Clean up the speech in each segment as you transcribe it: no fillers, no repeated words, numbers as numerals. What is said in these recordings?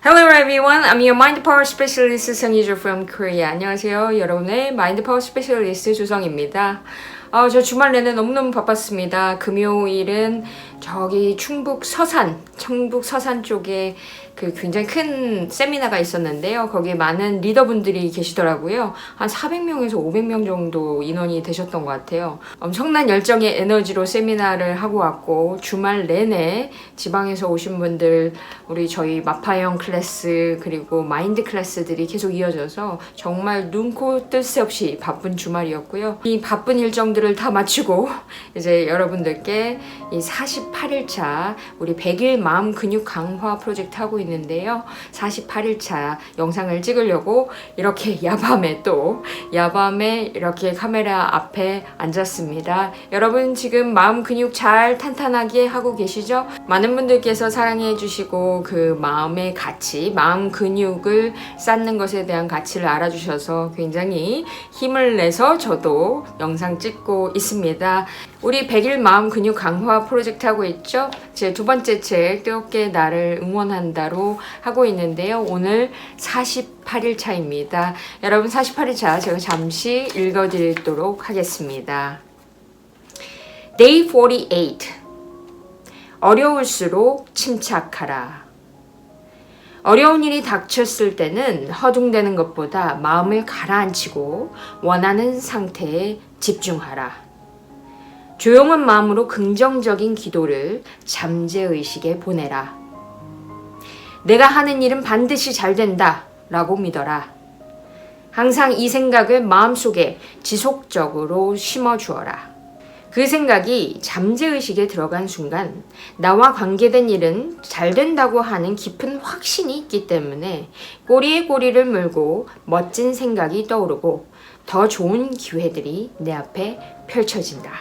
Hello everyone, I'm your Mind Power Specialist 성희주 from Korea. 안녕하세요. 여러분의 Mind Power Specialist 조성입니다. 저 주말 내내 너무너무 바빴습니다. 금요일은 저기 충북 서산 쪽에 그 굉장히 큰 세미나가 있었는데요. 거기에 많은 리더분들이 계시더라고요. 한 400명에서 500명 정도 인원이 되셨던 것 같아요. 엄청난 열정의 에너지로 세미나를 하고 왔고, 주말 내내 지방에서 오신 분들, 저희 마파형 클래스 그리고 마인드 클래스들이 계속 이어져서 정말 눈코 뜰 새 없이 바쁜 주말이었고요. 이 바쁜 일정들을 다 마치고 이제 여러분들께 이 48일차 우리 100일 마음 근육 강화 프로젝트 하고 있는데요. 48일차 영상을 찍으려고 이렇게 야밤에 이렇게 카메라 앞에 앉았습니다. 여러분 지금 마음 근육 잘 탄탄하게 하고 계시죠? 많은 분들께서 사랑해 주시고 그 마음의 가치, 마음 근육을 쌓는 것에 대한 가치를 알아주셔서 굉장히 힘을 내서 저도 영상 찍고 있습니다. 우리 100일 마음 근육 강화 프로젝트 하고 있죠? 제 두 번째 책 뜨겁게 나를 응원한다로 하고 있는데요. 오늘 48일 차입니다. 여러분 48일 차 제가 잠시 읽어드리도록 하겠습니다. Day 48. 어려울수록 침착하라. 어려운 일이 닥쳤을 때는 허둥대는 것보다 마음을 가라앉히고 원하는 상태에 집중하라. 조용한 마음으로 긍정적인 기도를 잠재의식에 보내라. 내가 하는 일은 반드시 잘 된다 라고 믿어라. 항상 이 생각을 마음속에 지속적으로 심어주어라. 그 생각이 잠재의식에 들어간 순간 나와 관계된 일은 잘 된다고 하는 깊은 확신이 있기 때문에 꼬리에 꼬리를 물고 멋진 생각이 떠오르고 더 좋은 기회들이 내 앞에 펼쳐진다.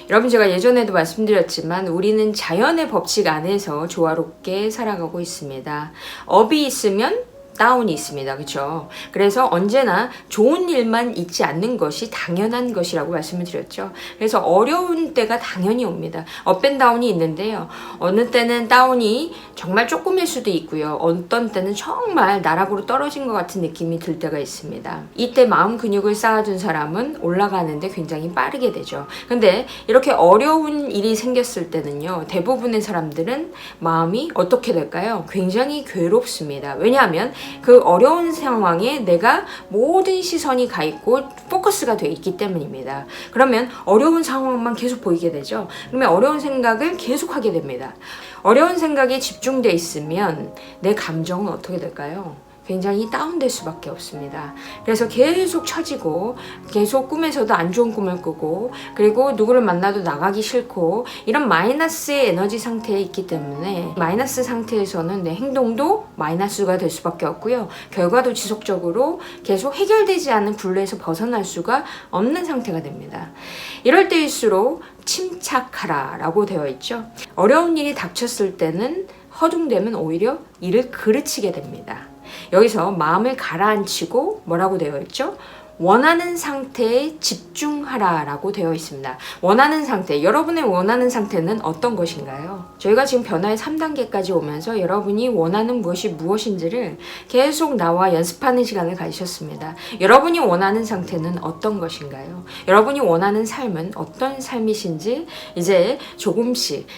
여러분 제가 예전에도 말씀드렸지만 우리는 자연의 법칙 안에서 조화롭게 살아가고 있습니다. 업이 있으면 다운이 있습니다. 그렇죠? 그래서 언제나 좋은 일만 있지 않는 것이 당연한 것이라고 말씀을 드렸죠. 그래서 어려운 때가 당연히 옵니다. 업앤다운이 있는데요. 어느 때는 다운이 정말 조금일 수도 있고요. 어떤 때는 정말 나락으로 떨어진 것 같은 느낌이 들 때가 있습니다. 이때 마음 근육을 쌓아둔 사람은 올라가는데 굉장히 빠르게 되죠. 근데 이렇게 어려운 일이 생겼을 때는요. 대부분의 사람들은 마음이 어떻게 될까요? 굉장히 괴롭습니다. 왜냐하면 그 어려운 상황에 내가 모든 시선이 가 있고 포커스가 돼 있기 때문입니다. 그러면 어려운 상황만 계속 보이게 되죠. 그러면 어려운 생각을 계속 하게 됩니다. 어려운 생각에 집중돼 있으면 내 감정은 어떻게 될까요? 굉장히 다운될 수밖에 없습니다. 그래서 계속 처지고 계속 꿈에서도 안 좋은 꿈을 꾸고 그리고 누구를 만나도 나가기 싫고 이런 마이너스의 에너지 상태에 있기 때문에 마이너스 상태에서는 내 행동도 마이너스가 될 수밖에 없고요. 결과도 지속적으로 계속 해결되지 않은 굴레에서 벗어날 수가 없는 상태가 됩니다. 이럴 때일수록 침착하라 라고 되어 있죠. 어려운 일이 닥쳤을 때는 허둥대면 오히려 일을 그르치게 됩니다. 여기서 마음을 가라앉히고 뭐라고 되어 있죠? 원하는 상태에 집중하라 라고 되어 있습니다. 원하는 상태, 여러분의 원하는 상태는 어떤 것인가요? 저희가 지금 변화의 3단계까지 오면서 여러분이 원하는 무엇이 무엇인지를 계속 나와 연습하는 시간을 가지셨습니다. 여러분이 원하는 상태는 어떤 것인가요? 여러분이 원하는 삶은 어떤 삶이신지 이제 조금씩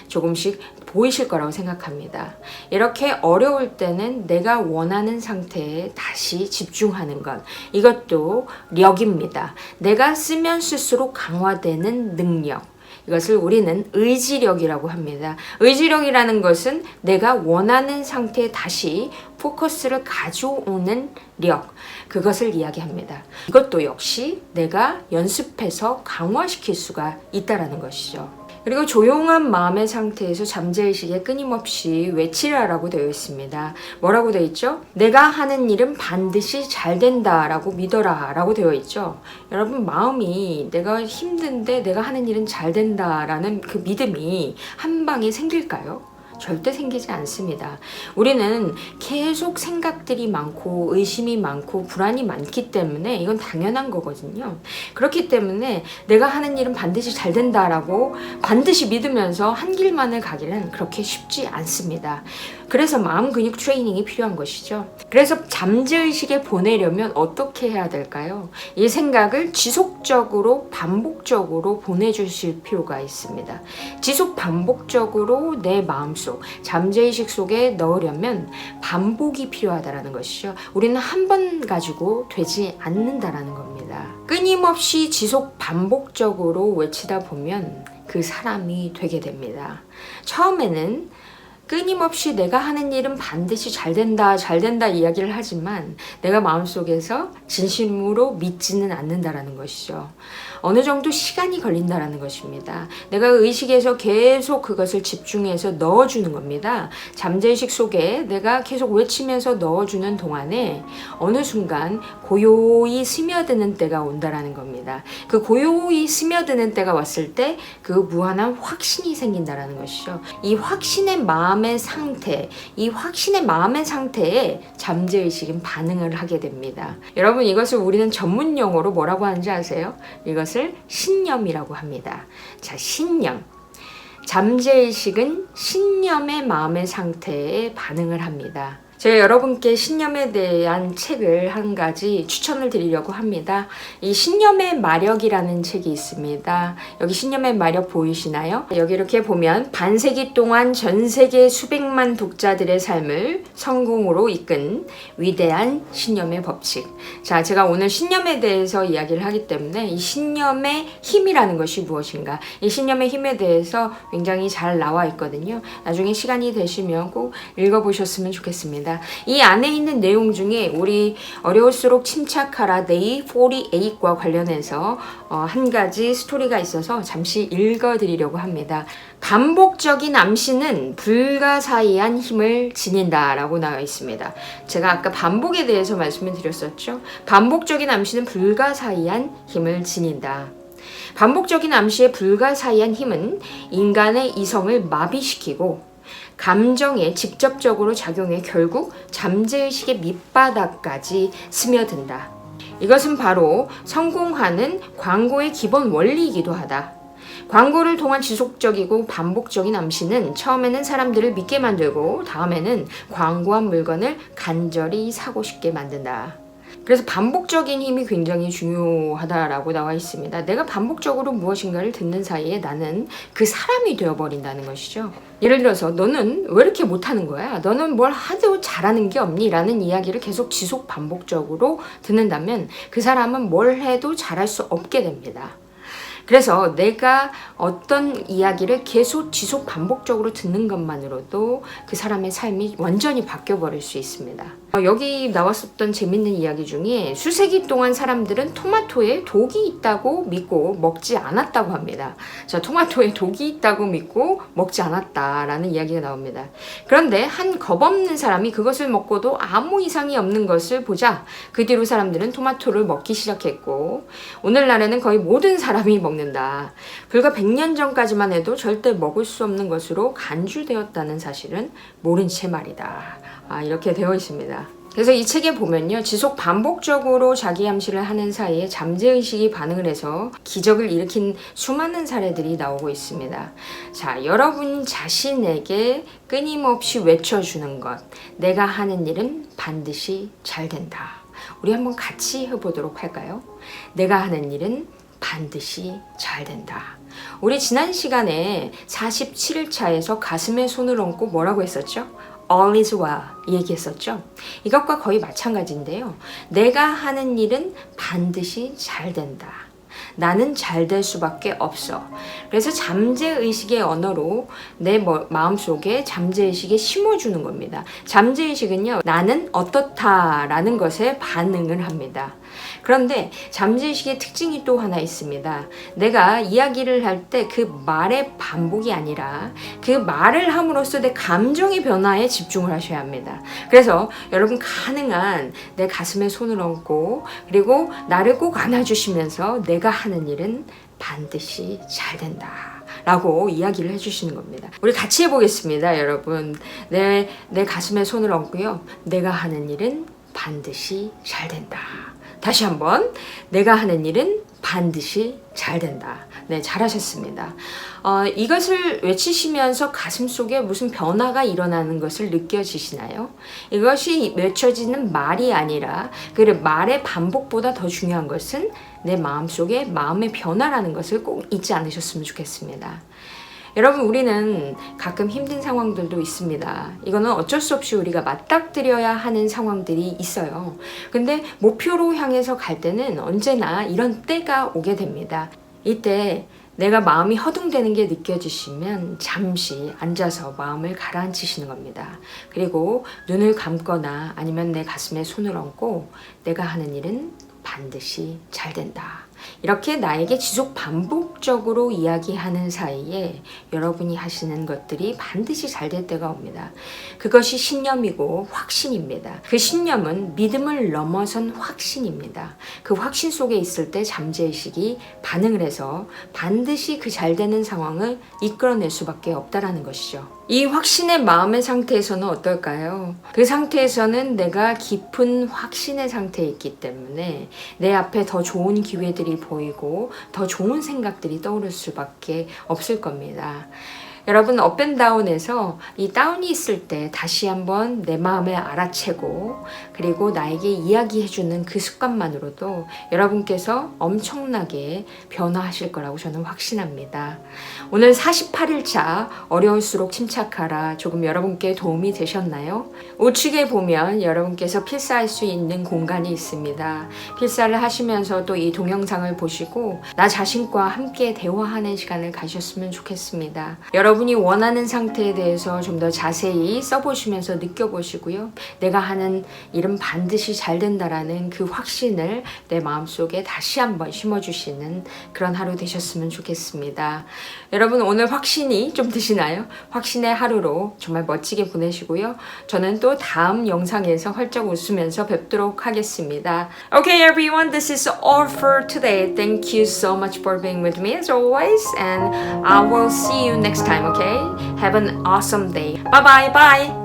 보이실 거라고 생각합니다. 이렇게 어려울 때는 내가 원하는 상태에 다시 집중하는 것, 이것도 력입니다. 내가 쓰면 쓸수록 강화되는 능력. 이것을 우리는 의지력이라고 합니다. 의지력이라는 것은 내가 원하는 상태에 다시 포커스를 가져오는 력, 그것을 이야기합니다. 이것도 역시 내가 연습해서 강화시킬 수가 있다는 것이죠. 그리고 조용한 마음의 상태에서 잠재의식에 끊임없이 외치라라고 되어 있습니다. 뭐라고 되어 있죠? 내가 하는 일은 반드시 잘 된다라고 믿어라 라고 되어 있죠. 여러분 마음이 내가 힘든데 내가 하는 일은 잘 된다라는 그 믿음이 한 방에 생길까요? 절대 생기지 않습니다. 우리는 계속 생각들이 많고 의심이 많고 불안이 많기 때문에 이건 당연한 거거든요. 그렇기 때문에 내가 하는 일은 반드시 잘 된다라고 반드시 믿으면서 한 길만을 가기는 그렇게 쉽지 않습니다. 그래서 마음 근육 트레이닝이 필요한 것이죠. 그래서 잠재의식에 보내려면 어떻게 해야 될까요? 이 생각을 지속적으로 반복적으로 보내주실 필요가 있습니다. 지속 반복적으로 내 마음속 잠재의식 속에 넣으려면 반복이 필요하다는 것이죠. 우리는 한 번 가지고 되지 않는다라는 겁니다. 끊임없이 지속 반복적으로 외치다 보면 그 사람이 되게 됩니다. 처음에는 끊임없이 내가 하는 일은 반드시 잘 된다 이야기를 하지만 내가 마음속에서 진심으로 믿지는 않는다라는 것이죠. 어느 정도 시간이 걸린다라는 것입니다. 내가 의식에서 계속 그것을 집중해서 넣어주는 겁니다. 잠재의식 속에 내가 계속 외치면서 넣어주는 동안에 어느 순간 고요히 스며드는 때가 온다라는 겁니다. 그 고요히 스며드는 때가 왔을 때 그 무한한 확신이 생긴다라는 것이죠. 이 확신의 마음의 상태, 이 확신의 마음의 상태에 잠재의식은 반응을 하게 됩니다. 여러분, 이것을 우리는 전문 용어로 뭐라고 하는지 아세요? 이것을 신념이라고 합니다. 자, 신념. 잠재의식은 신념의 마음의 상태에 반응을 합니다. 제가 여러분께 신념에 대한 책을 한 가지 추천을 드리려고 합니다. 이 신념의 마력이라는 책이 있습니다. 여기 신념의 마력 보이시나요? 여기 이렇게 보면 반세기 동안 전 세계 수백만 독자들의 삶을 성공으로 이끈 위대한 신념의 법칙. 자, 제가 오늘 신념에 대해서 이야기를 하기 때문에 이 신념의 힘이라는 것이 무엇인가, 이 신념의 힘에 대해서 굉장히 잘 나와 있거든요. 나중에 시간이 되시면 꼭 읽어보셨으면 좋겠습니다. 이 안에 있는 내용 중에 우리 어려울수록 침착하라 Day 48과 관련해서 한 가지 스토리가 있어서 잠시 읽어드리려고 합니다. 반복적인 암시는 불가사의한 힘을 지닌다 라고 나와 있습니다. 제가 아까 반복에 대해서 말씀을 드렸었죠. 반복적인 암시는 불가사의한 힘을 지닌다. 반복적인 암시의 불가사의한 힘은 인간의 이성을 마비시키고 감정에 직접적으로 작용해 결국 잠재의식의 밑바닥까지 스며든다. 이것은 바로 성공하는 광고의 기본 원리이기도 하다. 광고를 통한 지속적이고 반복적인 암시는 처음에는 사람들을 믿게 만들고 다음에는 광고한 물건을 간절히 사고 싶게 만든다. 그래서 반복적인 힘이 굉장히 중요하다라고 나와 있습니다. 내가 반복적으로 무엇인가를 듣는 사이에 나는 그 사람이 되어버린다는 것이죠. 예를 들어서 너는 왜 이렇게 못하는 거야? 너는 뭘 하도 잘하는 게 없니? 라는 이야기를 계속 지속 반복적으로 듣는다면 그 사람은 뭘 해도 잘할 수 없게 됩니다. 그래서 내가 어떤 이야기를 계속 지속 반복적으로 듣는 것만으로도 그 사람의 삶이 완전히 바뀌어버릴 수 있습니다. 여기 나왔었던 재밌는 이야기 중에 수세기 동안 사람들은 토마토에 독이 있다고 믿고 먹지 않았다고 합니다. 자, 토마토에 독이 있다고 믿고 먹지 않았다라는 이야기가 나옵니다. 그런데 한 겁없는 사람이 그것을 먹고도 아무 이상이 없는 것을 보자 그 뒤로 사람들은 토마토를 먹기 시작했고 오늘날에는 거의 모든 사람이 먹는다. 불과 100년 전까지만 해도 절대 먹을 수 없는 것으로 간주되었다는 사실은 모른 채 말이다. 이렇게 되어 있습니다. 그래서 이 책에 보면요, 지속 반복적으로 자기 암시를 하는 사이에 잠재의식이 반응을 해서 기적을 일으킨 수많은 사례들이 나오고 있습니다. 자, 여러분 자신에게 끊임없이 외쳐주는 것, 내가 하는 일은 반드시 잘 된다. 우리 한번 같이 해보도록 할까요? 내가 하는 일은 반드시 잘 된다. 우리 지난 시간에 47일차에서 가슴에 손을 얹고 뭐라고 했었죠? All is well 얘기했었죠. 이것과 거의 마찬가지인데요. 내가 하는 일은 반드시 잘 된다. 나는 잘 될 수밖에 없어. 그래서 잠재의식의 언어로 내 마음속에 잠재의식에 심어주는 겁니다. 잠재의식은요, 나는 어떻다라는 것에 반응을 합니다. 그런데 잠재의식의 특징이 또 하나 있습니다. 내가 이야기를 할 때 그 말의 반복이 아니라 그 말을 함으로써 내 감정의 변화에 집중을 하셔야 합니다. 그래서 여러분 가능한 내 가슴에 손을 얹고 그리고 나를 꼭 안아주시면서 내가 하는 일은 반드시 잘 된다 라고 이야기를 해주시는 겁니다. 우리 같이 해보겠습니다. 여러분, 내 가슴에 손을 얹고요, 내가 하는 일은 반드시 잘 된다. 다시 한번, 내가 하는 일은 반드시 잘 된다. 네, 잘하셨습니다. 이것을 외치시면서 가슴속에 무슨 변화가 일어나는 것을 느껴지시나요? 이것이 외쳐지는 말이 아니라 그 말의 반복보다 더 중요한 것은 내 마음속에 마음의 변화라는 것을 꼭 잊지 않으셨으면 좋겠습니다. 여러분, 우리는 가끔 힘든 상황들도 있습니다. 이거는 어쩔 수 없이 우리가 맞닥뜨려야 하는 상황들이 있어요. 근데 목표로 향해서 갈 때는 언제나 이런 때가 오게 됩니다. 이때 내가 마음이 허둥대는 게 느껴지시면 잠시 앉아서 마음을 가라앉히시는 겁니다. 그리고 눈을 감거나 아니면 내 가슴에 손을 얹고 내가 하는 일은 반드시 잘 된다. 이렇게 나에게 지속 반복적으로 이야기하는 사이에 여러분이 하시는 것들이 반드시 잘 될 때가 옵니다. 그것이 신념이고 확신입니다. 그 신념은 믿음을 넘어선 확신입니다. 그 확신 속에 있을 때 잠재의식이 반응을 해서 반드시 그 잘 되는 상황을 이끌어낼 수밖에 없다라는 것이죠. 이 확신의 마음의 상태에서는 어떨까요? 그 상태에서는 내가 깊은 확신의 상태에 있기 때문에 내 앞에 더 좋은 기회들이 보이고 더 좋은 생각들이 떠오를 수밖에 없을 겁니다. 여러분, 업앤다운에서 이 다운이 있을 때 다시 한번 내 마음을 알아채고 그리고 나에게 이야기해주는 그 습관만으로도 여러분께서 엄청나게 변화하실 거라고 저는 확신합니다. 오늘 48일차 어려울수록 침착하라 조금 여러분께 도움이 되셨나요? 우측에 보면 여러분께서 필사할 수 있는 공간이 있습니다. 필사를 하시면서도 이 동영상을 보시고 나 자신과 함께 대화하는 시간을 가셨으면 좋겠습니다. 여러분이 원하는 상태에 대해서 좀 더 자세히 써보시면서 느껴보시고요. 내가 하는 일은 반드시 잘 된다라는 그 확신을 내 마음속에 다시 한번 심어주시는 그런 하루 되셨으면 좋겠습니다. 여러분, 오늘 확신이 좀 드시나요? 확신의 하루로 정말 멋지게 보내시고요. 저는 또 다음 영상에서 활짝 웃으면서 뵙도록 하겠습니다. Okay everyone, this is all for today. Thank you so much for being with me as always, and I will see you next time, okay? Have an awesome day. Bye bye bye.